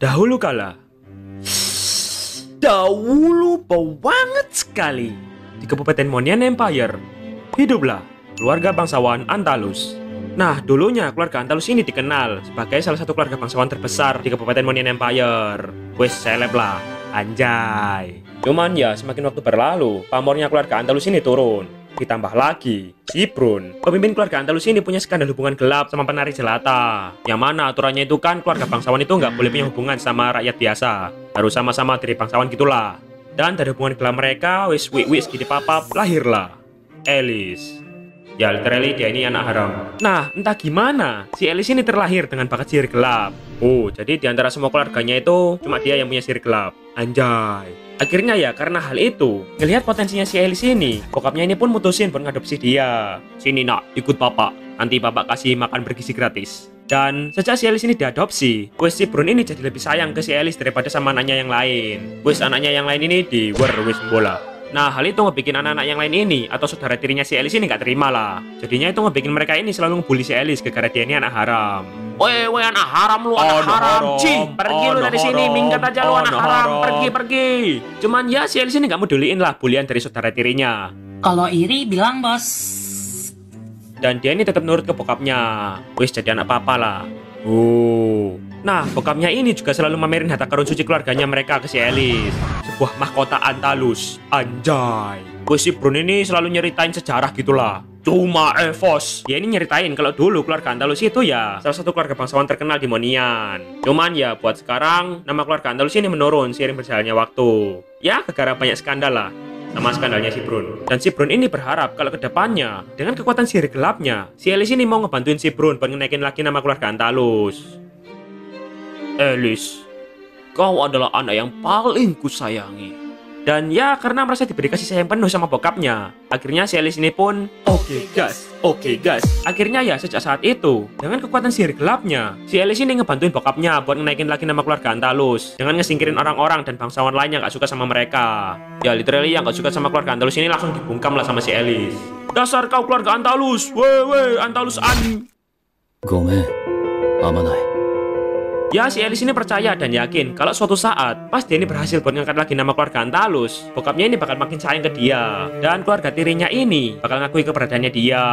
Dahulu kala, dahulu banget sekali, di Kabupaten Monian Empire, hiduplah keluarga bangsawan Antalus. Nah, dulunya keluarga Antalus ini dikenal sebagai salah satu keluarga bangsawan terbesar di Kabupaten Monian Empire. Wes seleb lah, anjay. Cuman ya, semakin waktu berlalu, pamornya keluarga Antalus ini turun. Ditambah lagi, Siprun, pemimpin keluarga Antalus ini punya skandal hubungan gelap sama penari jelata. Yang mana aturannya itu kan keluarga bangsawan itu nggak boleh punya hubungan sama rakyat biasa. Harus sama-sama dari bangsawan gitulah. Dan dari hubungan gelap mereka, wis gini papap, lahirlah Alice. Ya literally dia ini anak haram. Nah, entah gimana, si Alice ini terlahir dengan bakat sihir gelap. Oh, jadi di antara semua keluarganya itu cuma dia yang punya sihir gelap. Anjay. Akhirnya ya karena hal itu, ngelihat potensinya si Alice ini, bokapnya ini pun mutusin buat ngadopsi dia. Sini nak, ikut papa. Nanti papa kasih makan bergizi gratis. Dan sejak si Alice ini diadopsi, wes si Brun ini jadi lebih sayang ke si Alice daripada sama anaknya yang lain. Wes anaknya yang lain ini di wes bola. Nah, hal itu ngebikin anak-anak yang lain ini atau saudara tirinya si Alice ini gak terima lah. Jadinya itu ngebikin mereka ini selalu ngebully si Alice gara-gara dia ini anak haram. Weh anak haram lu, anak haram. Cih, pergi lu dari sini, minggat aja lu anak haram. Pergi. Cuman ya si Alice ini gak moduliin lah bulian dari saudara tirinya. Kalau iri bilang bos. Dan dia ini tetap nurut ke bokapnya. Wis jadi anak papa lah. Oh. Nah, bokapnya ini juga selalu mamerin harta karun suci keluarganya mereka ke si Alice. Sebuah mahkota Antalus. Anjay. Si Brun ini selalu nyeritain sejarah gitulah. Cuma Evos. Dia ini nyeritain kalau dulu keluarga Antalus itu ya salah satu keluarga bangsawan terkenal di Monian. Cuman ya buat sekarang nama keluarga Antalus ini menurun seiring berjalannya waktu. Ya, gara-gara banyak skandal lah. Sama skandalnya si Brun. Dan si Brun ini berharap kalau kedepannya dengan kekuatan sihir gelapnya, si Alice ini mau ngebantuin si Brun buat ngenaikin lagi nama keluarga Antalus. Alice, kau adalah anak yang paling kusayangi. Dan ya karena merasa diberi kasih sayang penuh sama bokapnya, akhirnya si Alice ini pun oke gas. Akhirnya ya sejak saat itu, dengan kekuatan sihir gelapnya, si Alice ini ngebantuin bokapnya buat ngenaikin lagi nama keluarga Antalus dengan ngesingkirin orang-orang dan bangsawan lain yang gak suka sama mereka. Ya literally yang gak suka sama keluarga Antalus ini langsung dibungkam lah sama si Alice. Dasar kau keluarga Antalus, Antalus an. Gomen, amanai. Ya, si Alice ini percaya dan yakin kalau suatu saat pas dia ini berhasil buat ngangkat lagi nama keluarga Antalus, bokapnya ini bakal makin sayang ke dia dan keluarga tirinya ini bakal ngakui keberadaannya dia.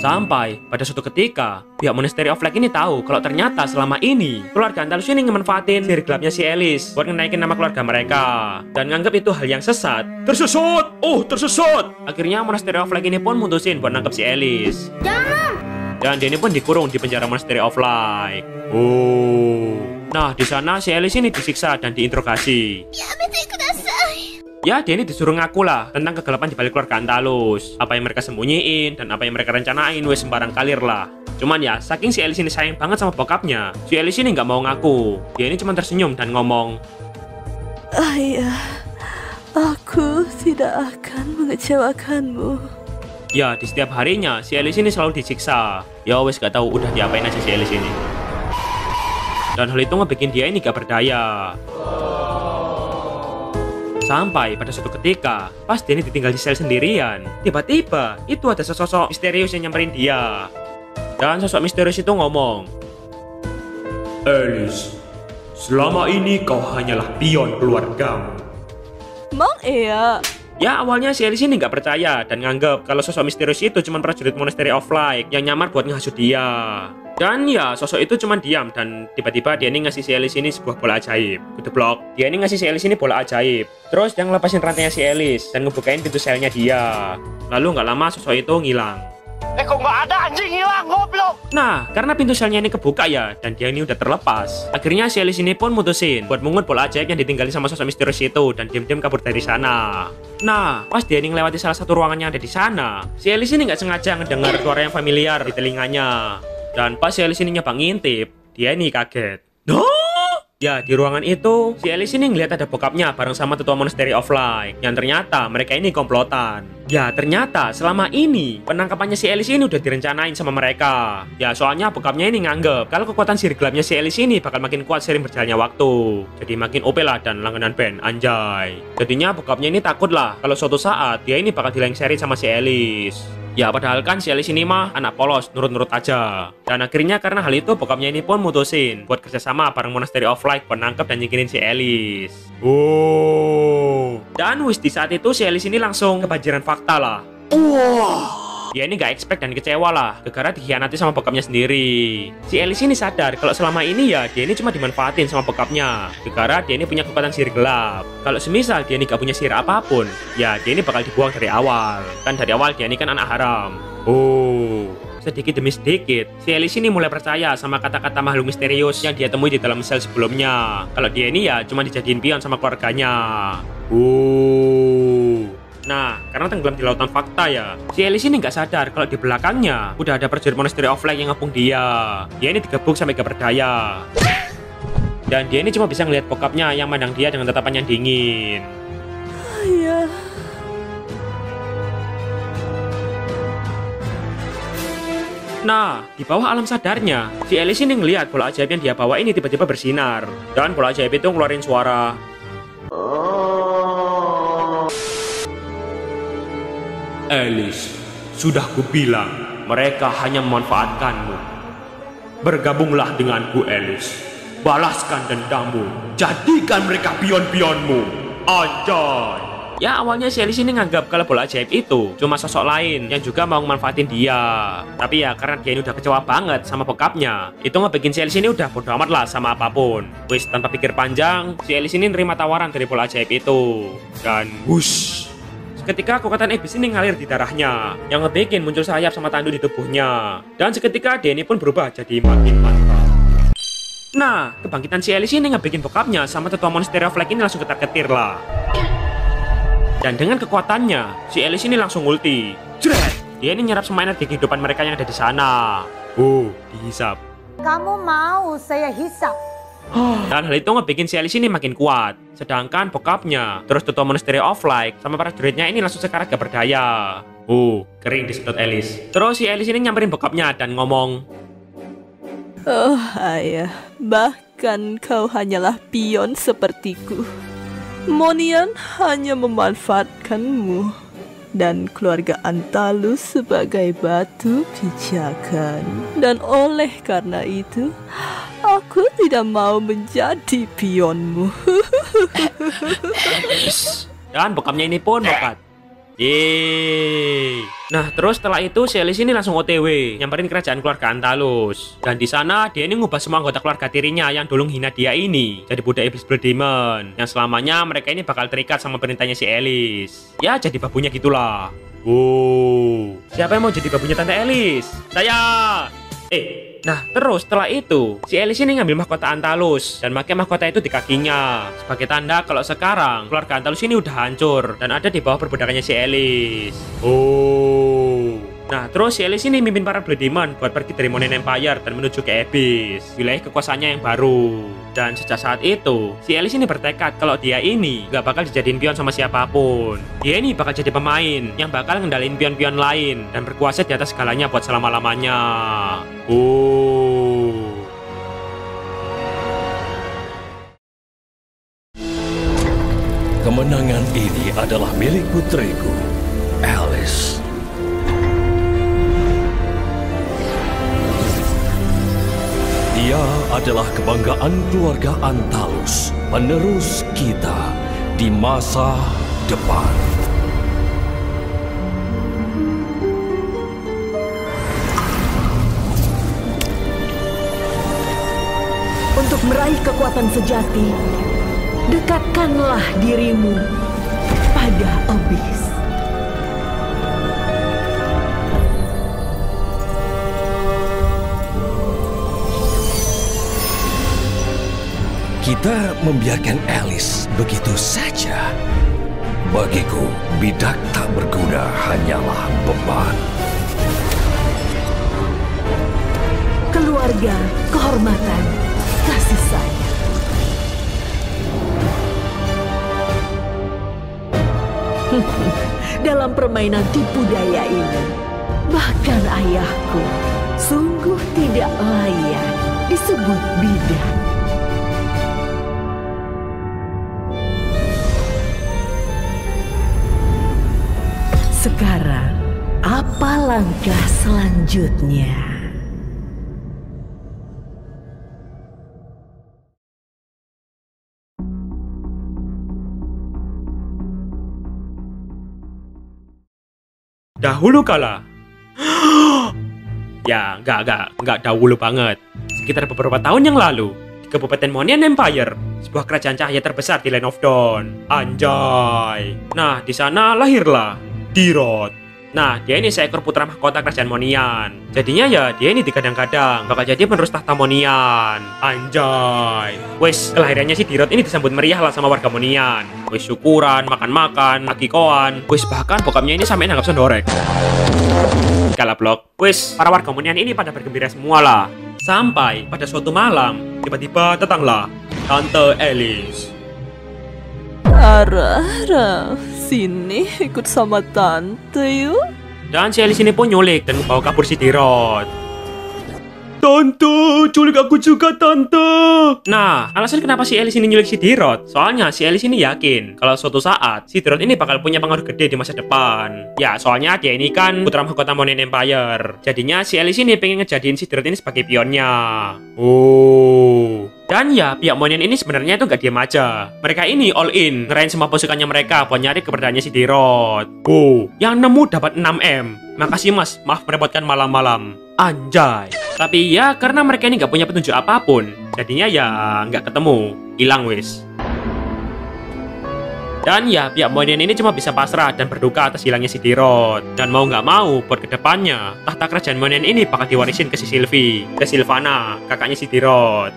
Sampai pada suatu ketika pihak Monastery of Light ini tahu kalau ternyata selama ini keluarga Antalus ini ngemanfaatin sihir gelapnya si Alice buat ngenaikin nama keluarga mereka dan nganggap itu hal yang sesat. Tersesat. Akhirnya Monastery of Light ini pun mutusin buat nangkep si Alice. Dan dia ini pun dikurung di penjara Monastery of Light. Nah, di sana si Alice ini disiksa dan diinterogasi. Ya, dia ini disuruh ngaku lah tentang kegelapan di balik keluarga Antalus. Apa yang mereka sembunyiin dan apa yang mereka rencanain, wes sembarang kalir lah. Cuman ya, saking si Alice ini sayang banget sama bokapnya, si Alice ini nggak mau ngaku. Dia ini cuma tersenyum dan ngomong, Ayah, aku tidak akan mengecewakanmu. Ya, di setiap harinya si Alice ini selalu disiksa. Ya wes gak tahu udah diapain aja si Alice ini. Dan hal itu ngebikin dia ini gak berdaya. Sampai pada suatu ketika, pas dia ini ditinggal di sel sendirian, tiba-tiba itu ada sosok misterius yang nyamperin dia. Dan sosok misterius itu ngomong, Alice, selama ini kau hanyalah pion keluargamu. Emang iya? Ya awalnya si Alice ini nggak percaya dan nganggep kalau sosok misterius itu cuma prajurit Monastery of Light yang nyamar buat ngehasut dia. Dan ya sosok itu cuma diam dan tiba-tiba dia ini ngasih si Alice ini sebuah bola ajaib. Kudeblok. Dia ini ngasih si Alice ini bola ajaib. Terus dia ngelepasin rantainya si Alice dan ngebukain pintu selnya dia. Lalu nggak lama sosok itu ngilang. Kok nggak ada, anjing hilang, goblok. Nah, karena pintu selnya ini kebuka ya, dan dia ini udah terlepas. Akhirnya si Alice ini pun mutusin buat mungut bola ajaib yang ditinggalin sama sosok misterius itu dan diam-diam kabur dari sana. Nah, pas dia ini ngelewati salah satu ruangan yang ada di sana, si Alice ini nggak sengaja ngedengar suara yang familiar di telinganya. Dan pas si Alice ini nyoba ngintip, dia ini kaget. Ya, di ruangan itu, si Alice ini ngeliat ada bokapnya bareng sama tetua Monastery of Light. Yang ternyata mereka ini komplotan. Ya, ternyata selama ini penangkapannya si Alice ini udah direncanain sama mereka. Ya, soalnya bokapnya ini nganggep kalau kekuatan sihir gelapnya si Alice ini bakal makin kuat seiring berjalannya waktu. Jadi makin OP lah dan langganan band, anjay. Jadinya bokapnya ini takut lah kalau suatu saat dia ini bakal dilengserin sama si Alice. Ya padahal kan si Alice ini mah anak polos, nurut-nurut aja. Dan akhirnya karena hal itu bokapnya ini pun mutusin buat kerjasama bareng Monastery of Light buat nangkep dan nyingkirin si Alice. Dan wis di saat itu si Alice ini langsung kebanjiran fakta lah. Dia ini gak expect dan kecewa lah, gara-gara dikhianati sama bokapnya sendiri. Si Alice ini sadar kalau selama ini ya dia ini cuma dimanfaatin sama bokapnya, gara-gara dia ini punya kekuatan sihir gelap. Kalau semisal dia ini gak punya sihir apapun, ya dia ini bakal dibuang dari awal. Kan dari awal dia ini kan anak haram. Sedikit demi sedikit, si Alice ini mulai percaya sama kata-kata makhluk misterius yang dia temui di dalam sel sebelumnya. Kalau dia ini ya cuma dijadiin pion sama keluarganya. Nah, karena tenggelam di lautan fakta ya, si Alice ini nggak sadar kalau di belakangnya udah ada prajurit Monastery of Light yang ngepung dia. Dia ini digebuk sampai gak berdaya. Dan dia ini cuma bisa ngeliat bokapnya yang mandang dia dengan tatapan yang dingin. Ayah. Nah, di bawah alam sadarnya, si Alice ini ngeliat bola ajaib yang dia bawa ini tiba-tiba bersinar. Dan bola ajaib itu ngeluarin suara. Alice, sudah kubilang, mereka hanya memanfaatkanmu. Bergabunglah denganku, Alice. Balaskan dendammu. Jadikan mereka pion-pionmu. Anjay. Ya awalnya si Alice ini nganggap kalau bola ajaib itu cuma sosok lain yang juga mau manfaatin dia. Tapi ya karena dia ini udah kecewa banget sama bokapnya, itu ngebikin si Alice ini udah bodo amat lah sama apapun. Wis tanpa pikir panjang, si Alice ini nerima tawaran dari bola ajaib itu. Dan wush. Seketika kekuatan iblis ini ngalir di darahnya, yang ngebikin muncul sayap sama tanduk di tubuhnya. Dan seketika dia ini pun berubah jadi makin mantap. Nah, kebangkitan si Alice ini ngebikin bokapnya sama tetua Monastery of Light ini langsung ketar-ketir lah. Dan dengan kekuatannya, si Alice ini langsung ulti. Jret! Dia ini nyerap semua energi kehidupan mereka yang ada di sana. Dihisap. Kamu mau saya hisap? Dan hal itu ngebikin si Alice ini makin kuat. Sedangkan bokapnya, terus tetua Monastery of Light sama para prajuritnya ini langsung sekarat gak berdaya. Kering disedot Alice. Terus si Alice ini nyamperin bokapnya dan ngomong, Oh ayah, bahkan kau hanyalah pion sepertiku. Monian hanya memanfaatkanmu dan keluarga Antalus sebagai batu pijakan. Dan oleh karena itu, aku tidak mau menjadi pionmu. Dan bokapnya ini pun mokat. Yeay. Nah, terus setelah itu si Alice ini langsung OTW nyamperin kerajaan keluarga Antalus. Dan di sana dia ini ngubah semua anggota keluarga tirinya yang dulu hina dia ini jadi budak iblis Blood Demon, yang selamanya mereka ini bakal terikat sama perintahnya si Alice. Ya jadi babunya gitulah. Siapa yang mau jadi babunya Tante Alice? Saya. Nah terus setelah itu si Alice ini ngambil mahkota Antalus dan pakai mahkota itu di kakinya sebagai tanda kalau sekarang keluarga Antalus ini udah hancur dan ada di bawah perbudakannya si Alice. Nah terus si Alice ini mimpin para Blood Demon buat pergi dari Monen Empire dan menuju ke Abyss, wilayah kekuasaannya yang baru. Dan sejak saat itu si Alice ini bertekad kalau dia ini gak bakal dijadiin pion sama siapapun. Dia ini bakal jadi pemain yang bakal ngendalin pion-pion lain dan berkuasa di atas segalanya buat selama-lamanya. Kemenangan ini adalah milik putriku, Alice. Dia adalah kebanggaan keluarga Antalus, penerus kita di masa depan. Untuk meraih kekuatan sejati, dekatkanlah dirimu pada Abyss. Kita membiarkan Alice begitu saja. Bagiku, bidak tak berguna hanyalah beban. Keluarga, kehormatan, kasih sayang. Dalam permainan tipu daya ini, bahkan ayahku sungguh tidak layak disebut bidak. Sekarang, Apa langkah selanjutnya? Dahulu kala. Ya, nggak dahulu banget. Sekitar beberapa tahun yang lalu, di Kabupaten Monian Empire, sebuah kerajaan cahaya terbesar di Land of Dawn. Anjay. Nah, di sana lahirlah Dirot. Nah, dia ini seekor putra mahkota kerajaan Monian. Jadinya ya, dia ini digadang-gadang bakal jadi penerus tahta Monian. Anjay. Wes, kelahirannya si Dirot ini disambut meriah lah sama warga Monian. Wes, syukuran, makan-makan, akikoan. Wes, bahkan bokapnya ini sampai nanggap sendorek. Kala blok. Wes, para warga Monian ini pada bergembira semua lah. Sampai pada suatu malam, tiba-tiba datanglah Tante Alice. Ara, sini ikut sama tante yuk. Dan si Alice ini pun nyulik dan bawa kabur si Dirot. Tante, culik aku juga tante. Nah, alasan kenapa si Alice ini nyulik si Dirot, soalnya si Alice ini yakin kalau suatu saat si Dirot ini bakal punya pengaruh gede di masa depan. Ya, soalnya dia ini kan putra mahkota Monian Empire. Jadinya si Alice ini pengen ngejadiin si Dirot ini sebagai pionnya. Dan ya, pihak Monian ini sebenarnya itu gak diem aja. Mereka ini all in, ngerain semua pasukannya mereka buat nyari keberadaannya si Dirot. Yang nemu dapat 6M. Makasih mas, maaf merepotkan malam-malam. Anjay. Tapi ya, karena mereka ini gak punya petunjuk apapun, jadinya ya gak ketemu. Hilang wis. Dan ya, pihak Monian ini cuma bisa pasrah dan berduka atas hilangnya si Dirot. Dan mau nggak mau, buat kedepannya, tahta kerajaan Monian ini bakal diwarisin ke si Sylvie, ke Sylvana, kakaknya si Dirot.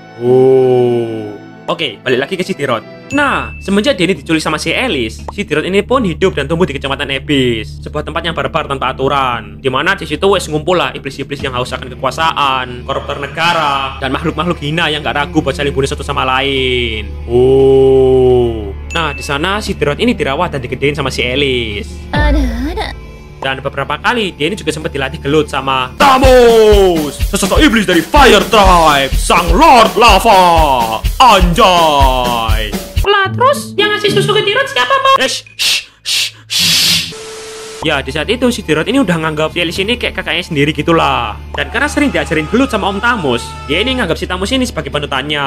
Oke, balik lagi ke si Dirot. Nah, semenjak dia ini diculik sama si Alice, si Dirot ini pun hidup dan tumbuh di Kecamatan Abyss, sebuah tempat yang barbar tanpa aturan, dimana di situ wes ngumpul lah iblis-iblis yang haus akan kekuasaan, koruptor negara, dan makhluk-makhluk hina yang gak ragu buat saling bunuh satu sama lain. Nah, di sana si Dirot ini dirawat dan digedein sama si Alice. Dan beberapa kali dia ini juga sempat dilatih gelut sama Thamus, sesosok iblis dari Fire Tribe, sang Lord Lava. Anjay. Lah, terus yang ngasih susu ke Dirot siapa, Bos? Ya, di saat itu si Dirot ini udah nganggap si Alice ini kayak kakaknya sendiri gitulah. Dan karena sering diajarin gelut sama Om Thamus, dia ini nganggap si Thamus ini sebagai panutannya.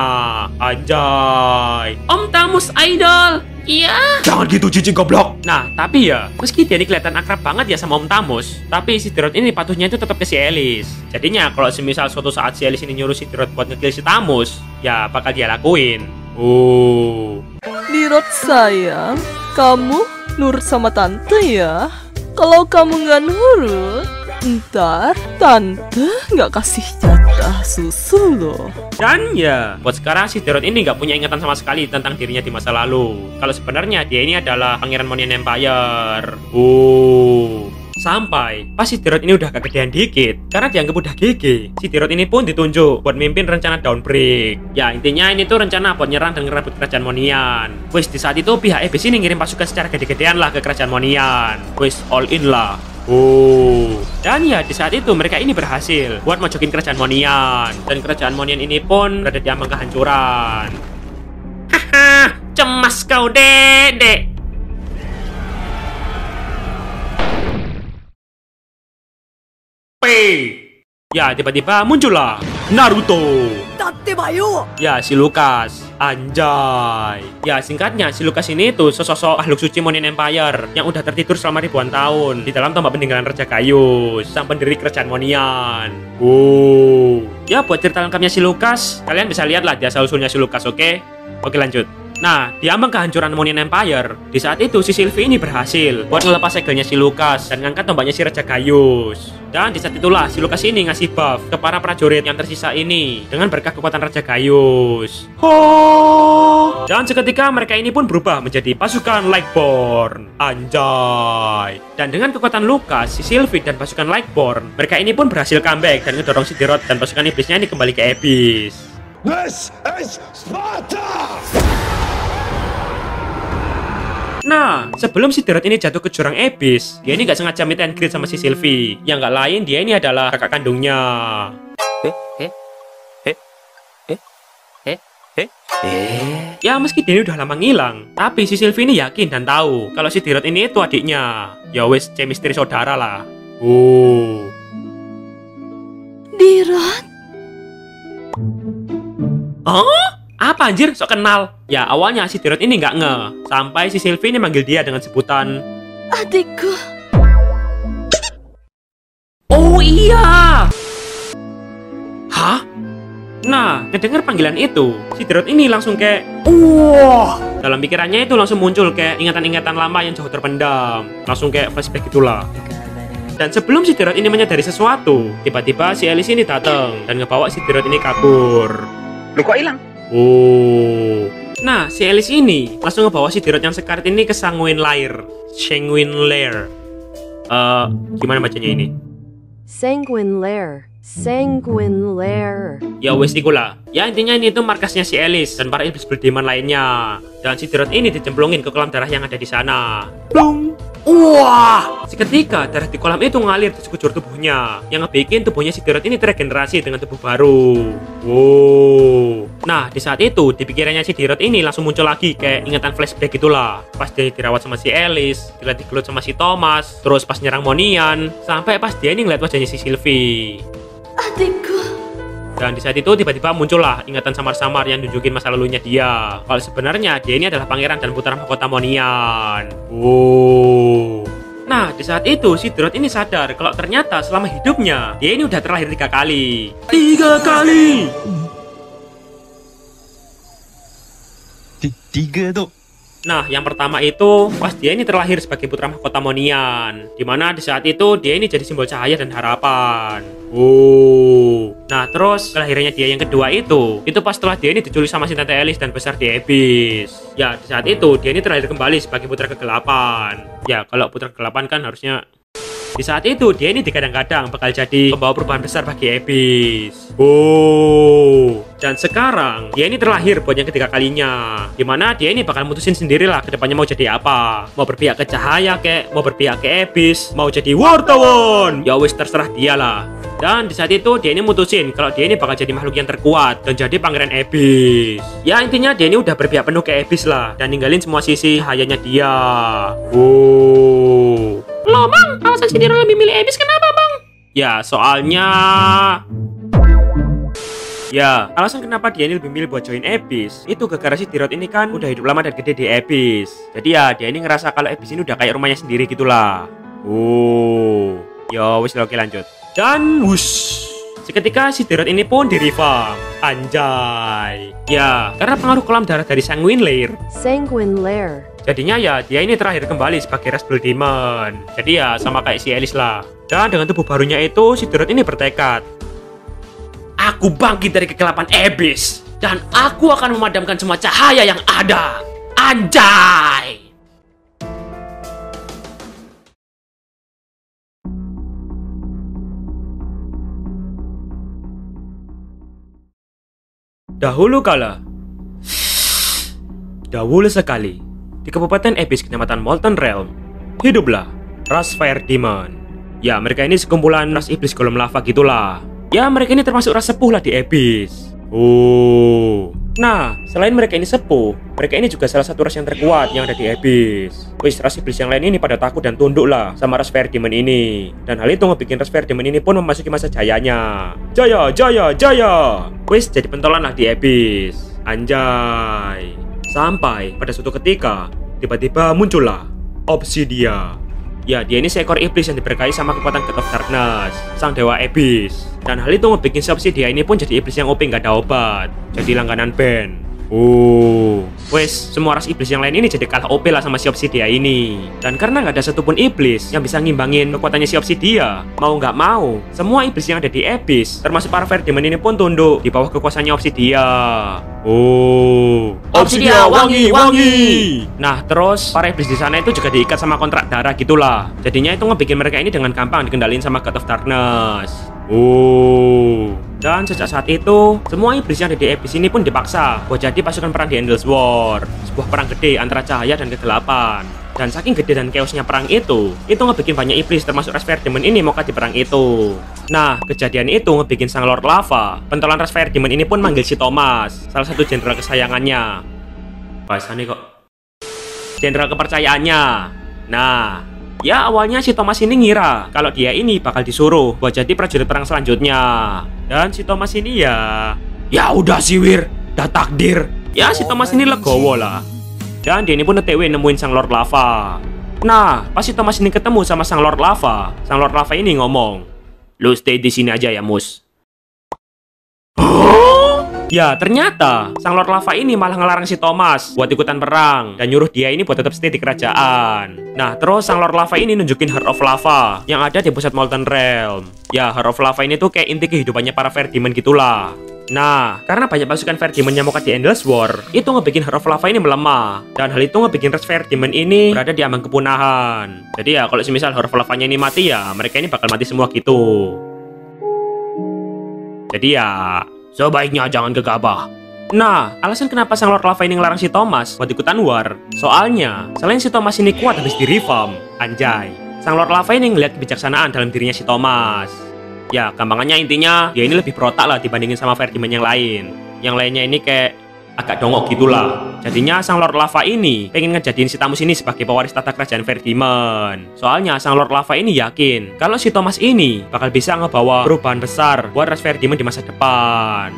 Anjay. Om Thamus idol. Iya. Jangan gitu cicing goblok. Nah, tapi ya, meski dia ini kelihatan akrab banget ya sama Om Thamus, tapi si Dirot ini patuhnya itu tetap ke si Alice. Jadinya kalau semisal suatu saat si Alice ini nyuruh si Dirot buat ngekill si Thamus, ya bakal dia lakuin. Dirot sayang, kamu nurut sama tante ya. Kalau kamu nggak nurut, ntar tante nggak kasih jatah susu loh. Dan ya, buat sekarang si Dirot ini nggak punya ingatan sama sekali tentang dirinya di masa lalu. Kalau sebenarnya dia ini adalah Pangeran Monian Empire. Sampai pas si Dirot ini udah kegedean dikit, karena dianggap udah GG, si Dirot ini pun ditunjuk buat mimpin rencana Dawnbreak. Ya, intinya ini tuh rencana buat nyerang dan ngerebut kerajaan Monian. Wis, di saat itu pihak Abyss ini ngirim pasukan secara gede-gedean lah ke kerajaan Monian. Wis, all in lah. Dan ya, di saat itu mereka ini berhasil buat mojokin kerajaan Monian. Dan kerajaan Monian ini pun berada di ambang kehancuran. Haha, cemas kau, Dedek. Ya, tiba-tiba muncullah Naruto. Ya, si Lukas. Anjay. Ya, singkatnya, si Lukas ini tuh sosok makhluk suci Monian Empire yang udah tertidur selama ribuan tahun di dalam tombak peninggalan Raja Gaius, sang pendiri kerajaan Monian. Ya, buat cerita lengkapnya si Lukas, kalian bisa lihat lah di asal-usulnya si Lukas, oke? Oke, lanjut. Nah, di ambang kehancuran Monian Empire, di saat itu si Sylvie ini berhasil buat ngelepas segelnya si Lukas dan ngangkat tombaknya si Raja Gaius. Dan di saat itulah si Lukas ini ngasih buff ke para prajurit yang tersisa ini dengan berkah kekuatan Raja Gaius. Dan seketika mereka ini pun berubah menjadi pasukan Lightborn. Anjay. Dan dengan kekuatan Lukas, si Sylvie dan pasukan Lightborn, mereka ini pun berhasil comeback dan ngedorong si Dirot dan pasukan iblisnya ini kembali ke Abyss. This is Sparta! Nah, sebelum si Dirot ini jatuh ke jurang Abyss, dia ini gak sengaja meet and greet sama si Sylvie. Yang gak lain, dia ini adalah kakak kandungnya. Ya, meski dia ini udah lama ngilang, tapi si Sylvie ini yakin dan tahu kalau si Dirot ini itu adiknya. Ya wes, chemistry saudara lah. Oh. Dirat? Oh? Apa anjir? Sok kenal? Ya awalnya si Dirot ini nggak nge. Sampai si Sylvie ini manggil dia dengan sebutan Adikku. Oh iya. Hah? Nah, ngedenger panggilan itu, si Dirot ini langsung kayak wah. Dalam pikirannya itu langsung muncul kayak ingatan-ingatan lama yang jauh terpendam. Langsung kayak flashback gitulah. Dan sebelum si Dirot ini menyadari sesuatu, tiba-tiba si Alice ini datang dan ngebawa si Dirot ini kabur. Lu kok hilang? Oh. Nah, si Alice ini langsung ngebawa si Dirot yang sekarat ini ke Sanguine Lair. Sanguine Lair. Gimana bacanya ini? Sanguine Lair. Sanguine Lair. Ya wes ikulah. Ya intinya ini itu markasnya si Alice dan para iblis berdemon lainnya. Dan si Dirot ini dicemplungin ke kolam darah yang ada di sana. Plung. Wah! Seketika darah di kolam itu ngalir di sekujur tubuhnya, yang ngebikin tubuhnya si Dirot ini teregenerasi dengan tubuh baru. Wow. Nah di saat itu di pikirannya si Dirot ini langsung muncul lagi kayak ingatan flashback gitulah. Pas dia dirawat sama si Alice, digelut sama si Thomas, terus pas nyerang Monian, sampai pas dia ini ngeliat wajahnya si Sylvie. Adikku. Dan di saat itu tiba-tiba muncullah ingatan samar-samar yang nunjukin masa lalunya dia. Kalau sebenarnya dia ini adalah pangeran dan putra mahkota Monian. Wow. Nah, di saat itu si Dirot ini sadar kalau ternyata selama hidupnya dia ini udah terlahir 3 kali. 3 kali. 3度 Nah, yang pertama itu pas dia ini terlahir sebagai putra mahkota Monian, dimana di saat itu dia ini jadi simbol cahaya dan harapan. Oh. Nah, terus kelahirannya dia yang kedua itu pas setelah dia ini diculik sama si Tante Alice dan besar di Abyss. Ya, di saat itu dia ini terlahir kembali sebagai putra kegelapan. Ya, kalau putra kegelapan kan harusnya di saat itu dia ini digadang-gadang bakal jadi pembawa perubahan besar bagi Abyss. Oh. Dan sekarang dia ini terlahir buat yang ketiga kalinya, dimana dia ini bakal mutusin sendirilah kedepannya mau jadi apa. Mau berpihak ke cahaya kek, mau berpihak ke Abyss, mau jadi wartawan. Ya wis terserah dia lah. Dan di saat itu dia ini mutusin kalau dia ini bakal jadi makhluk yang terkuat dan jadi pangeran Abyss. Ya intinya dia ini udah berpihak penuh ke Abyss lah dan ninggalin semua sisi cahayanya dia. Oh. Loh bang, alasan si Dirot lebih milih Abyss kenapa bang? Ya soalnya alasan kenapa dia ini lebih milih buat join Abyss itu gara-gara si Dirot ini kan udah hidup lama dan gede di Abyss. Jadi ya dia ini ngerasa kalau Abyss ini udah kayak rumahnya sendiri gitulah. Oh. Yo wis oke lanjut. Dan wush. Seketika si Dirot ini pun di-refarm. Anjay. Ya, karena pengaruh kolam darah dari Sanguine Lair. Sanguine Lair. Jadinya ya dia ini terakhir kembali sebagai Rasbel Demon. Jadi ya sama kayak si Alice lah. Dan dengan tubuh barunya itu si Dirot ini bertekad, aku bangkit dari kegelapan Abyss dan aku akan memadamkan semua cahaya yang ada. Anjay. Dahulu sekali, di Kabupaten Abyss, Kecamatan Molten Realm, hiduplah ras Fire Demon. Ya, mereka ini sekumpulan ras iblis golem lava gitulah. Ya, mereka ini termasuk ras sepuh lah di Abyss. Oh. Nah, selain mereka ini sepuh, mereka ini juga salah satu ras yang terkuat yang ada di Abyss. Wis, ras iblis yang lain ini pada takut dan tunduk lah sama ras Fire Demon ini. Dan hal itu ngebikin ras Fire Demon ini pun memasuki masa jayanya. Jaya, jaya, jaya. Wis, jadi pentolan lah di Abyss. Anjay. Sampai pada suatu ketika, tiba-tiba muncullah Obsidia. Ya, dia ini seekor iblis yang diberkahi sama kekuatan God of Darkness, sang dewa Abyss. Dan hal itu ngebikin si Obsidia ini pun jadi iblis yang OP nggak ada obat, jadi langganan band. Oh, wes semua ras iblis yang lain ini jadi kalah OP lah sama si Obsidia ini. Dan karena nggak ada satupun iblis yang bisa ngimbangin kekuatannya si Obsidia, mau nggak mau, semua iblis yang ada di Abyss, termasuk para Fire Demon ini pun tunduk di bawah kekuasaannya Obsidia. Oh, Obsidia wangi. Nah, terus para iblis di sana itu juga diikat sama kontrak darah gitulah. Jadinya itu ngebikin mereka ini dengan gampang dikendalin sama God of Darkness. Oh. Dan sejak saat itu, semua iblis yang ada di Abyss ini pun dipaksa buat jadi pasukan perang di Endless War, sebuah perang gede antara cahaya dan kegelapan. Dan saking gede dan chaosnya perang itu ngebikin banyak iblis termasuk ras Fire Demon ini moka di perang itu. Nah, kejadian itu ngebikin sang Lord Lava, pentolan ras Fire Demon ini pun manggil si Thomas, salah satu jenderal kesayangannya. Bahasannya kok jenderal kepercayaannya. Nah, Ya awalnya si Thomas ini ngira kalau dia ini bakal disuruh buat jadi prajurit perang selanjutnya. Dan si Thomas ini ya udah sih Wir, udah takdir. Ya si Thomas ini legowo lah. Dan dia ini pun OTW nemuin sang Lord Lava. Nah, pas si Thomas ini ketemu sama sang Lord Lava ini ngomong, "Lu stay di sini aja ya, Mus." Ya, ternyata sang Lord Lava ini malah ngelarang si Thomas buat ikutan perang dan nyuruh dia ini buat tetap stay di kerajaan. Nah, terus sang Lord Lava ini nunjukin Heart of Lava yang ada di pusat Molten Realm. Ya, Heart of Lava ini tuh kayak inti kehidupannya para Fire Demon gitulah. Nah, karena banyak pasukan Fire Demon yang mau di Endless War, itu ngebikin Heart of Lava ini melemah. Dan hal itu ngebikin Res Fire Demon ini berada di ambang kepunahan. Jadi ya, kalau semisal Heart of Lava-nya ini mati ya, mereka ini bakal mati semua gitu. Jadi ya, sebaiknya jangan gegabah. Nah, alasan kenapa sang Lord Lava ini ngelarang si Thomas buat ikutan war, soalnya selain si Thomas ini kuat habis di reform, anjay, sang Lord Lava ini ngeliat kebijaksanaan dalam dirinya si Thomas. Ya, gampangannya intinya dia ini lebih berotak lah dibandingin sama Fire Demon yang lain. Yang lainnya ini kayak agak dongok gitulah. Jadinya sang Lord Lava ini pengen ngejadiin si Tamus ini sebagai pewaris tata kerajaan Fire Demon. Soalnya sang Lord Lava ini yakin kalau si Thomas ini bakal bisa ngebawa perubahan besar buat Res Fire Demon di masa depan.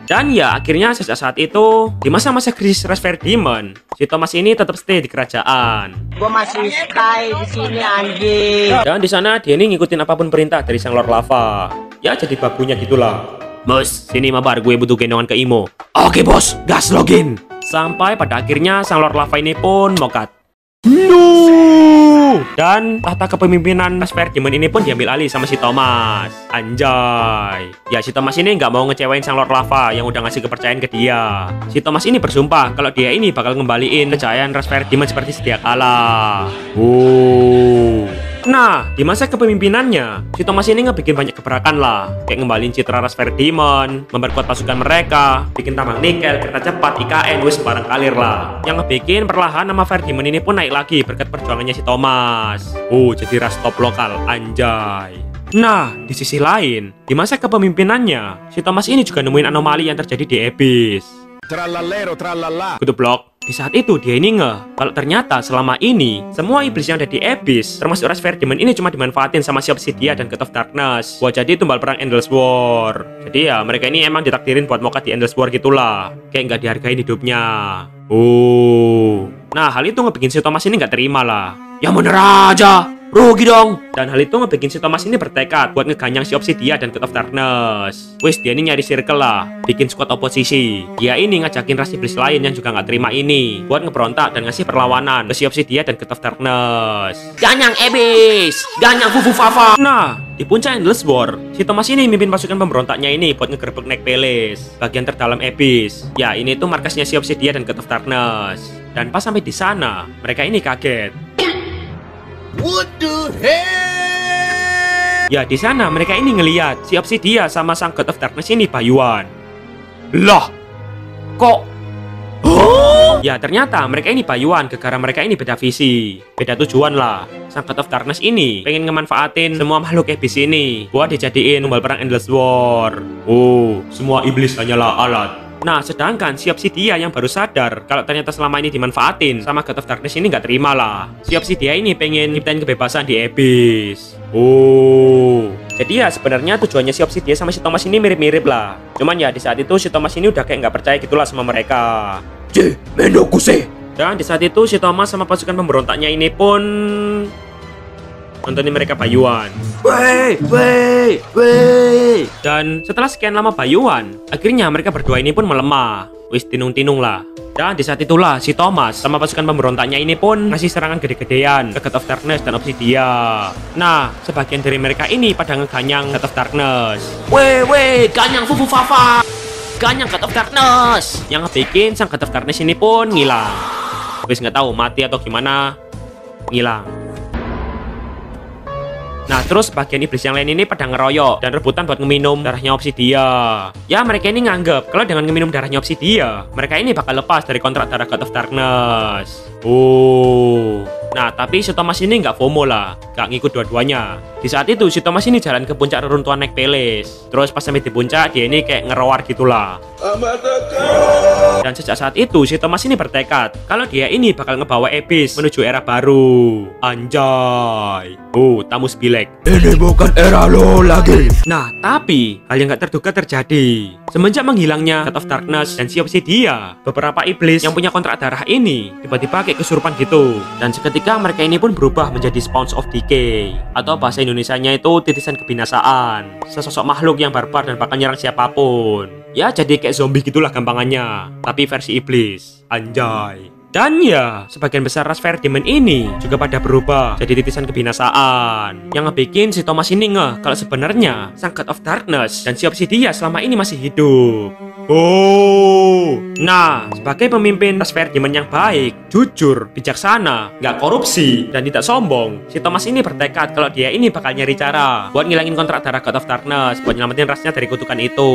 Dan ya akhirnya sejak saat itu di masa-masa krisis Res Fire Demon, si Thomas ini tetap stay di kerajaan. Gua masih stay di sini anjing. Dan di sana dia ini ngikutin apapun perintah dari sang Lord Lava. Ya jadi babunya gitulah. "Bos, sini mabar, gue butuh gendongan ke Imo." "Oke bos, gas login." Sampai pada akhirnya sang Lord Lava ini pun mokat. Dan tahta kepemimpinan Res Fire Demon ini pun diambil alih sama si Thomas. Anjay. Ya si Thomas ini nggak mau ngecewain sang Lord Lava yang udah ngasih kepercayaan ke dia. Si Thomas ini bersumpah kalau dia ini bakal ngembaliin kejayaan Res Fire Demon seperti sedia kala. Nah, di masa kepemimpinannya, si Thomas ini ngebikin banyak gebrakan lah. Kayak ngembalin citra Res Fire Demon, memperkuat pasukan mereka, bikin tambang nikel, kereta cepat, IKN, wis barang kalir lah. Yang ngebikin perlahan nama Fire Demon ini pun naik lagi berkat perjuangannya si Thomas. Jadi ras top lokal, anjay. Nah, di sisi lain, di masa kepemimpinannya, si Thomas ini juga nemuin anomali yang terjadi di Abyss. Trallallero, trallallà. Good block. Di saat itu dia ini kalau ternyata selama ini semua iblis yang ada di Abyss termasuk Res Fire Demon ini cuma dimanfaatin sama si Obsidia dan God of Darkness buat jadi tumbal perang Endless War. Jadi ya mereka ini emang ditakdirin buat mokat di Endless War gitulah. Kayak nggak dihargain hidupnya. Nah hal itu ngebikin si Thomas ini nggak terima lah. "Ya bener aja, rugi dong." Dan hal itu ngebikin si Thomas ini bertekad buat ngeganyang si Obsidia dan God of Darkness. Wis dia ini nyari circle lah, bikin squad oposisi. Dia ini ngajakin ras iblis lain yang juga nggak terima ini buat ngeberontak dan ngasih perlawanan ke si Obsidia dan God of Darkness. Ganyang Abyss, ganyang Fufu Fafa. Nah, di puncak Endless War, si Thomas ini mimpin pasukan pemberontaknya ini buat ngegerebek Neck Palace, bagian terdalam Abyss. Ya, ini tuh markasnya si Obsidia dan God of Darkness. Dan pas sampai di sana, mereka ini kaget. What the hell? Ya, di sana mereka ini ngeliat si Obsidia sama sang God of Darkness ini bayuan. Lah, kok? Ya, ternyata mereka ini bayuan gara-gara mereka ini beda visi, beda tujuan lah. Sang God of Darkness ini pengen ngemanfaatin semua makhluk Abyss ini buat dijadiin tumbal perang Endless War. Semua iblis hanyalah alat. Nah, sedangkan si Obsidia yang baru sadar kalau ternyata selama ini dimanfaatin sama God of Darkness ini nggak terima lah. Si Obsidia ini pengen nyiptain kebebasan di Abyss. Jadi ya sebenarnya tujuannya si Obsidia sama si Thomas ini mirip-mirip lah. Cuman ya di saat itu si Thomas ini udah kayak nggak percaya gitulah sama mereka. Dan di saat itu si Thomas sama pasukan pemberontaknya ini pun nontonin mereka bayuan. Dan setelah sekian lama bayuan, akhirnya mereka berdua ini pun melemah. Wis tinung-tinung lah. Dan di saat itulah si Thomas sama pasukan pemberontaknya ini pun ngasih serangan gede-gedean ke God of Darkness dan Obsidia. Nah, sebagian dari mereka ini pada ngeganyang God of Darkness. Ganyang Fufu Fafa, ganyang God of Darkness. Yang ngebikin sang God of Darkness ini pun ngilang. Wis nggak tahu mati atau gimana, ngilang. Nah terus bagian iblis yang lain ini pada ngeroyok dan rebutan buat ngeminum darahnya Obsidia. Ya mereka ini nganggep kalau dengan ngeminum darahnya Obsidia, mereka ini bakal lepas dari kontrak darah God of Darkness. Oh. Nah, tapi si Thomas ini nggak FOMO lah, nggak ngikut dua-duanya. Di saat itu, si Thomas ini jalan ke puncak reruntuhan naik Peles. Terus pas sampai di puncak, dia ini kayak ngeroar gitulah. Dan sejak saat itu, si Thomas ini bertekad kalau dia ini bakal ngebawa Abyss menuju era baru. Anjay. Oh, tamu Spilek. Ini bukan era lo lagi. Nah, tapi hal yang nggak terduga terjadi. Semenjak menghilangnya God of Darkness dan si Obsidia, beberapa iblis yang punya kontrak darah ini tiba-tiba kayak kesurupan gitu. Dan seketika mereka ini pun berubah menjadi Spawns of Decay, atau bahasa Indonesianya itu titisan kebinasaan. Sesosok makhluk yang barbar dan bakal nyerang siapapun. Ya jadi kayak zombie gitulah gampangannya, tapi versi iblis. Anjay. Dan ya, sebagian besar ras Fire Demon ini juga pada berubah jadi titisan kebinasaan. Yang ngebikin si Thomas ini ngeh kalau sebenarnya sang God of Darkness dan si Obsidia selama ini masih hidup. Oh. Nah, sebagai pemimpin ras Fire Demon yang baik, jujur, bijaksana, nggak korupsi, dan tidak sombong, si Thomas ini bertekad kalau dia ini bakal nyari cara buat ngilangin kontrak darah God of Darkness, buat nyelamatin rasnya dari kutukan itu.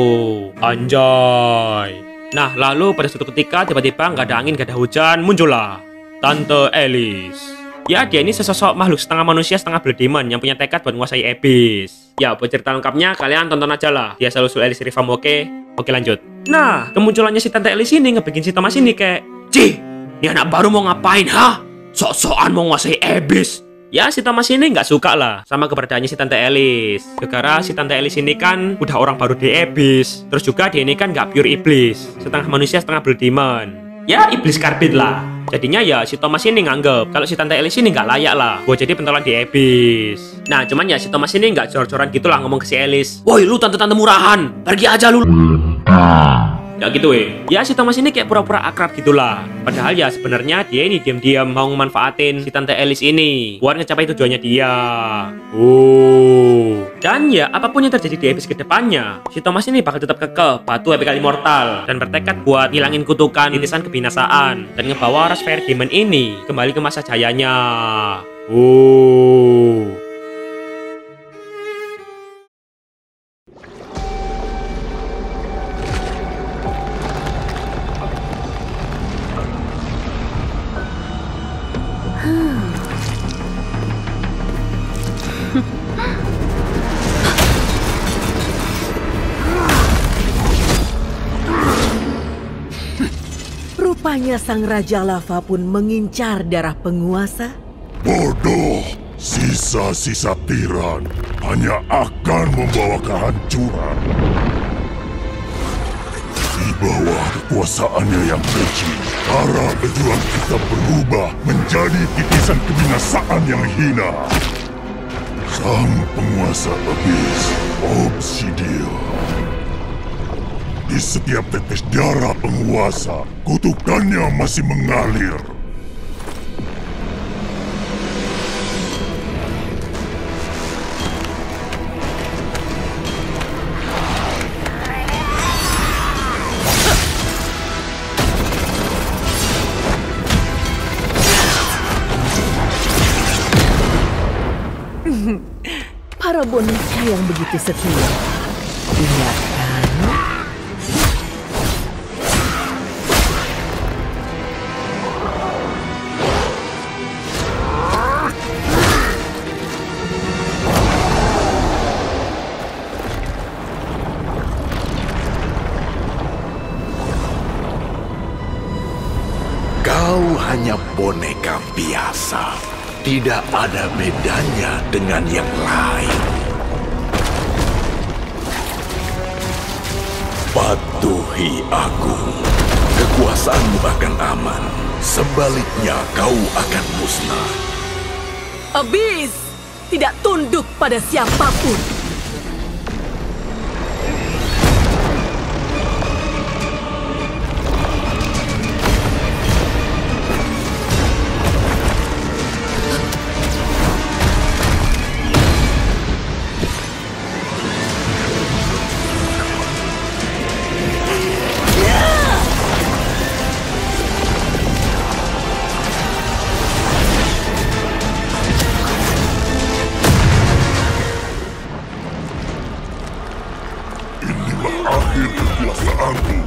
Anjay. Nah, lalu pada suatu ketika tiba-tiba nggak ada angin, nggak ada hujan, muncullah Tante Alice. Ya, dia ini sesosok makhluk setengah manusia, setengah blood demon yang punya tekad buat menguasai Abyss. Ya, buat cerita lengkapnya kalian tonton aja lah. Dia selalu Alice Rivam, oke? Oke, lanjut. Nah, kemunculannya si Tante Alice ini ngebikin si Thomas ini kayak, "Cih, ini anak baru mau ngapain, ha? Sok-sokan mau menguasai Abyss." Ya, si Thomas ini nggak suka lah sama keberadaannya si Tante Alice. Gara si Tante Alice ini kan udah orang baru di Abyss. Terus juga dia ini kan nggak pure iblis, setengah manusia setengah blood demon. Ya, iblis karbit lah. Jadinya ya si Thomas ini nganggep kalau si Tante Alice ini nggak layak lah buat jadi pentolan di Abyss. Nah, cuman ya si Thomas ini nggak jor-joran gitu lah ngomong ke si Alice. "Woi, lu tante-tante murahan, pergi aja lu." Ya gitu ya si Thomas ini kayak pura-pura akrab gitulah. Padahal ya sebenarnya dia ini diam-diam mau memanfaatin si Tante Alice ini buat ngecapai tujuannya dia. Oh. Dan ya apapun yang terjadi di Abyss ke depannya, si Thomas ini bakal tetap kekeh batu epic immortal dan bertekad buat ngilangin kutukan titisan kebinasaan dan ngebawa ras Fire Demon ini kembali ke masa jayanya. Oh. Rupanya sang Raja Lava pun mengincar darah penguasa. Bodoh, sisa-sisa tiran hanya akan membawa kehancuran. Di bawah kekuasaannya yang keji, para pejuang kita berubah menjadi titisan kebinasaan yang hina. Sang penguasa Abyss, Obsidia. Di setiap tetes darah penguasa, kutukannya masih mengalir. Para boneka yang begitu setia. Ingat kan? Kau hanya boneka biasa. Tidak ada bedanya dengan yang lain. Patuhi aku. Kekuasaanmu akan aman. Sebaliknya kau akan musnah. Abyss tidak tunduk pada siapapun. Akhir kekuasaanku.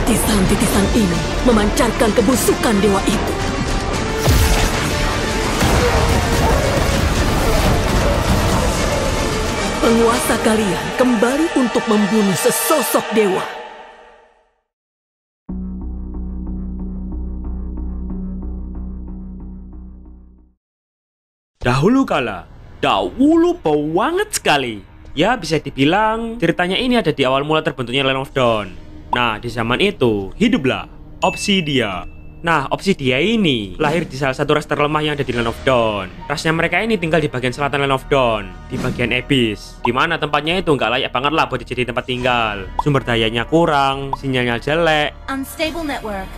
Titisan-titisan ini memancarkan kebusukan dewa itu. Penguasa kalian kembali untuk membunuh sesosok dewa. Dahulu banget sekali. Ya, bisa dibilang ceritanya ini ada di awal mula terbentuknya Land of Dawn. Nah, di zaman itu, hiduplah Obsidia. Nah, Obsidia ini lahir di salah satu ras terlemah yang ada di Land of Dawn. Rasnya mereka ini tinggal di bagian selatan Land of Dawn, di bagian Abyss, dimana tempatnya itu nggak layak banget lah buat dijadiin tempat tinggal. Sumber dayanya kurang, sinyalnya jelek, unstable network.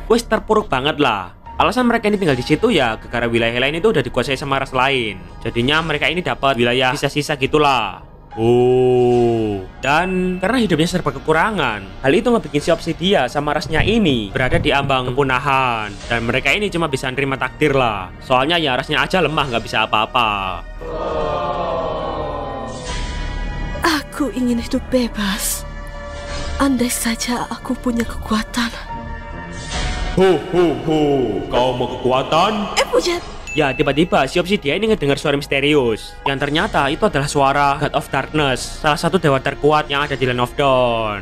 Wes terpuruk banget lah. Alasan mereka ini tinggal di situ ya gara wilayah lain itu udah dikuasai sama ras lain. Jadinya mereka ini dapat wilayah sisa-sisa gitulah. Dan karena hidupnya serba kekurangan, hal itu ngebikin si Obsidia sama rasnya ini berada di ambang kepunahan. Dan mereka ini cuma bisa nerima takdir lah. Soalnya ya rasnya aja lemah, nggak bisa apa-apa. Aku ingin hidup bebas. Andai saja aku punya kekuatan. Kau mau kekuatan? Punya. Ya, tiba-tiba si Obsidia ini ngedengar suara misterius yang ternyata itu adalah suara God of Darkness, salah satu dewa terkuat yang ada di Land of Dawn.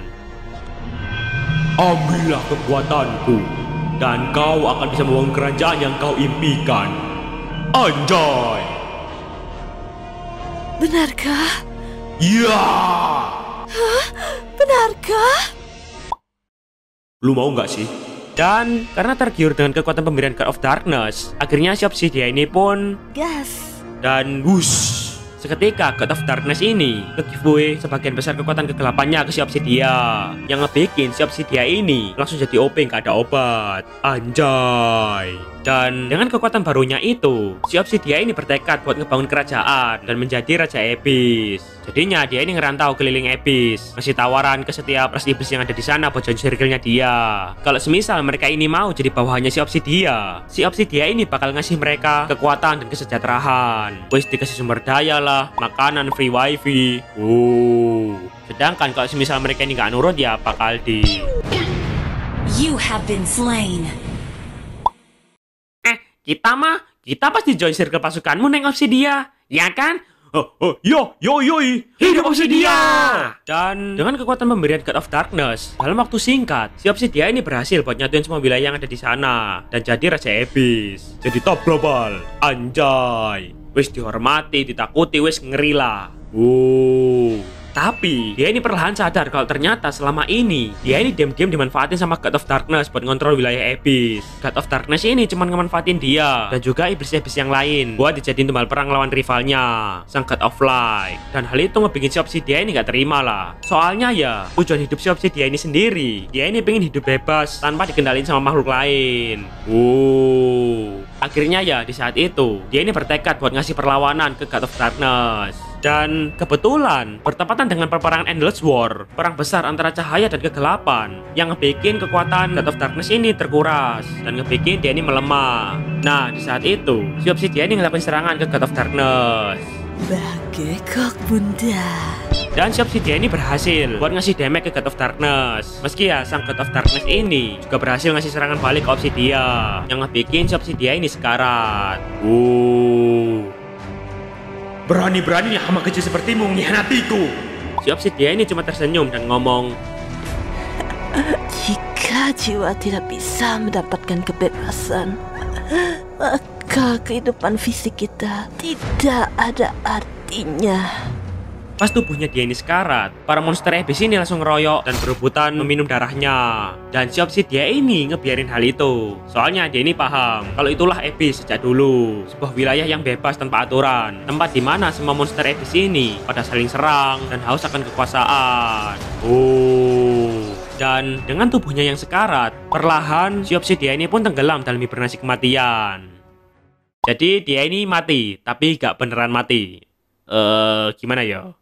Ambillah kekuatanku, dan kau akan bisa membangun kerajaan yang kau impikan. Anjay! Benarkah? Ya! Hah? Benarkah? Lu mau nggak sih? Dan karena tergiur dengan kekuatan pemberian God of Darkness, akhirnya si Obsidia ini pun gas. Dan wush, seketika God of Darkness ini nge-giveaway sebagian besar kekuatan kegelapannya ke si Obsidia, yang ngebikin si Obsidia ini langsung jadi OP nggak ada obat. Anjay. Dan dengan kekuatan barunya itu, si Obsidia ini bertekad buat ngebangun kerajaan dan menjadi Raja Abyss. Jadinya dia ini ngerantau keliling Abyss, ngasih tawaran ke setiap ras iblis yang ada di sana buat join circle-nya dia. Kalau semisal mereka ini mau jadi bawahannya si Obsidia ini bakal ngasih mereka kekuatan dan kesejahteraan. Wis dikasih sumber daya lah, makanan, free wifi. Sedangkan kalau semisal mereka ini nggak nurut ya bakal di... You have been slain. Kita pasti join circle pasukanmu neng Obsidia, ya kan? Hidup Obsidia! Dan dengan kekuatan pemberian God of Darkness, dalam waktu singkat, si Obsidia ini berhasil buat nyatuin semua wilayah yang ada di sana dan jadi Raja Abyss, jadi top global. Anjay, wis dihormati, ditakuti, wis ngeri lah. Tapi dia ini perlahan sadar kalau ternyata selama ini dia ini diam-diam dimanfaatin sama God of Darkness buat ngontrol wilayah Abyss. God of Darkness ini cuma ngemanfaatin dia dan juga iblis-iblis yang lain buat dijadiin tumbal perang lawan rivalnya, sang God of Light. Dan hal itu ngebikin si Obsidia ini gak terima lah. Soalnya ya tujuan hidup si Obsidia ini sendiri, dia ini pengen hidup bebas tanpa dikendalin sama makhluk lain. Akhirnya ya di saat itu dia ini bertekad buat ngasih perlawanan ke God of Darkness. Dan kebetulan bertepatan dengan perperangan Endless War, perang besar antara cahaya dan kegelapan, yang ngebikin kekuatan God of Darkness ini terkuras dan ngebikin dia ini melemah. Nah, di saat itu si Obsidia ini ngelakuin serangan ke God of Darkness. Bagekok bunda. Dan si Obsidia ini berhasil buat ngasih damage ke God of Darkness. Meski ya sang God of Darkness ini juga berhasil ngasih serangan balik ke Obsidia, yang ngebikin si Obsidia ini sekarat. Berani-beraninya hama kecil sepertimu mengkhianatiku. Si Obsidia ini cuma tersenyum dan ngomong, jika jiwa tidak bisa mendapatkan kebebasan, maka kehidupan fisik kita tidak ada artinya. Pas tubuhnya dia ini sekarat, para monster Abyss ini langsung ngeroyok dan berebutan meminum darahnya. Dan si Obsidia ini ngebiarin hal itu. Soalnya dia ini paham kalau itulah Abyss sejak dulu, sebuah wilayah yang bebas tanpa aturan, tempat dimana semua monster Abyss ini pada saling serang dan haus akan kekuasaan. Dan dengan tubuhnya yang sekarat, perlahan si Obsidia ini pun tenggelam dalam hibernasi kematian. Jadi dia ini mati, tapi gak beneran mati. Gimana ya?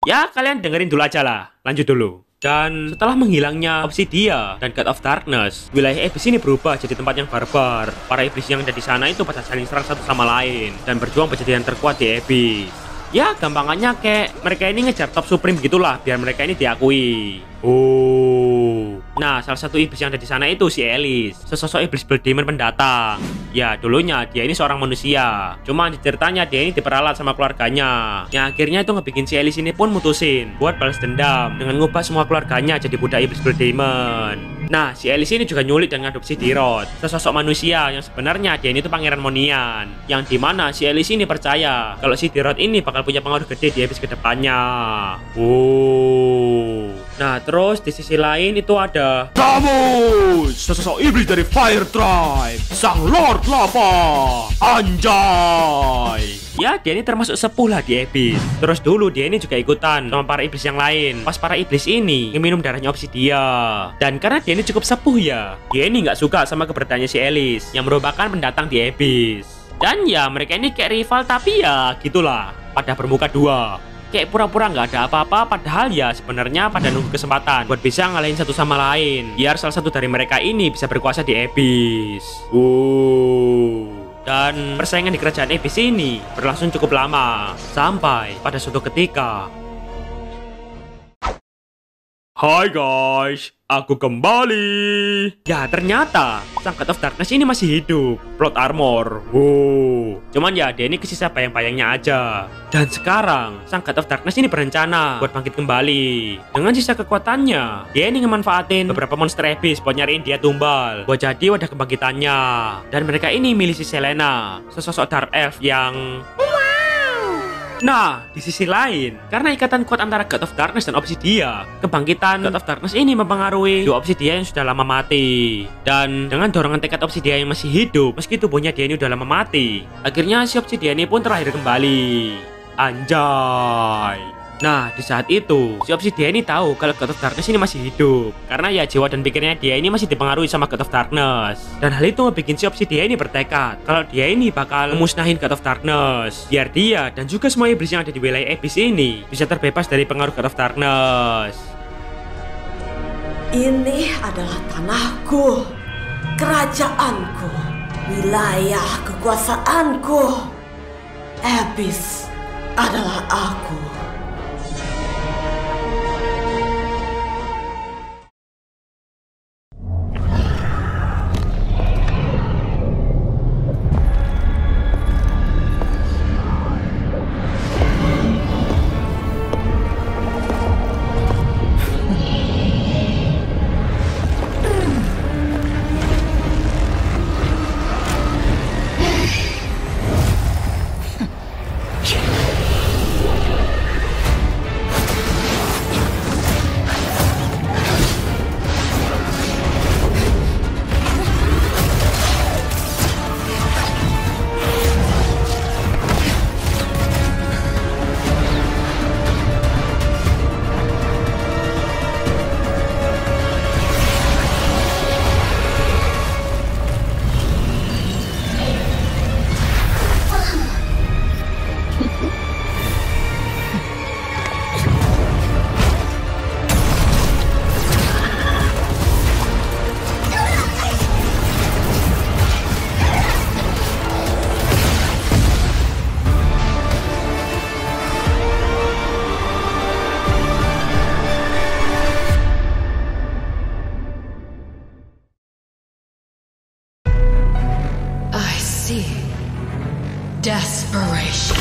Ya, kalian dengerin dulu aja lah. Lanjut dulu. Dan setelah menghilangnya Obsidia dan God of Darkness, wilayah Abyss ini berubah jadi tempat yang barbar. Para iblis yang ada di sana itu pada saling serang satu sama lain dan berjuang menjadi yang terkuat di Abyss. Ya, gampangannya kayak mereka ini ngejar top supreme gitulah biar mereka ini diakui. Nah, salah satu iblis yang ada di sana itu si Alice, sesosok iblis Blood Demon pendatang. Ya, dulunya dia ini seorang manusia. Cuma di ceritanya dia ini diperalat sama keluarganya. Yang akhirnya itu ngebikin si Alice ini pun mutusin buat balas dendam dengan ngubah semua keluarganya jadi budak iblis Blood Demon. Nah, si Alice ini juga nyulik dan ngadopsi Dirot, sesosok manusia yang sebenarnya dia ini tuh pangeran Monian. Yang dimana si Alice ini percaya kalau si Dirot ini bakal punya pengaruh gede di episode kedepannya. Nah, terus di sisi lain itu ada Kamu, sesosok iblis dari Fire Tribe, Sang Lord Lava, anjay. ya, dia ini termasuk sepuh lah di Abyss. Terus dulu dia ini juga ikutan sama para iblis yang lain. Pas para iblis ini minum darahnya Obsidia. Dan karena dia ini cukup sepuh ya, dia ini nggak suka sama keberadaannya si Alice yang merupakan pendatang di Abyss. Dan ya, mereka ini kayak rival tapi ya gitulah, pada bermuka dua. Kayak pura-pura nggak ada apa-apa, padahal ya sebenarnya pada nunggu kesempatan buat bisa ngalahin satu sama lain, biar salah satu dari mereka ini bisa berkuasa di Abyss. Dan persaingan di kerajaan Abyss ini berlangsung cukup lama, sampai pada suatu ketika. Hai guys, aku kembali. Ya, ternyata sang God of Darkness ini masih hidup, plot armor. Cuman ya dia ini kesisa bayang-bayangnya aja. Dan sekarang sang God of Darkness ini berencana buat bangkit kembali. Dengan sisa kekuatannya, dia ini ngemanfaatin beberapa monster Abyss buat nyariin dia tumbal, buat jadi wadah kebangkitannya. Dan mereka ini milih si Selena, sesosok Dark Elf yang... Nah, di sisi lain, karena ikatan kuat antara God of Darkness dan Obsidia, kebangkitan God of Darkness ini mempengaruhi dua Obsidia yang sudah lama mati. Dan dengan dorongan tekad Obsidia yang masih hidup, meski tubuhnya dia ini udah lama mati, akhirnya si Obsidia ini pun terlahir kembali. Anjay. Nah, di saat itu, si Obsidia ini tahu kalau God of Darkness ini masih hidup. Karena ya jiwa dan pikirnya dia ini masih dipengaruhi sama God of Darkness. Dan hal itu ngebikin si Obsidia ini bertekad kalau dia ini bakal memusnahin God of Darkness, biar dia dan juga semua iblis yang ada di wilayah Abyss ini bisa terbebas dari pengaruh God of Darkness. Ini adalah tanahku, kerajaanku, wilayah kekuasaanku. Abyss adalah aku. Desperation.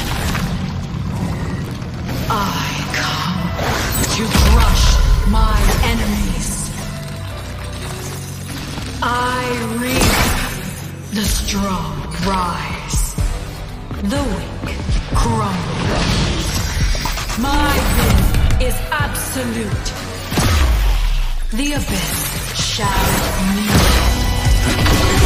I come to crush my enemies. I reap. The strong rise. The weak crumble. My will is absolute. The abyss shall meet.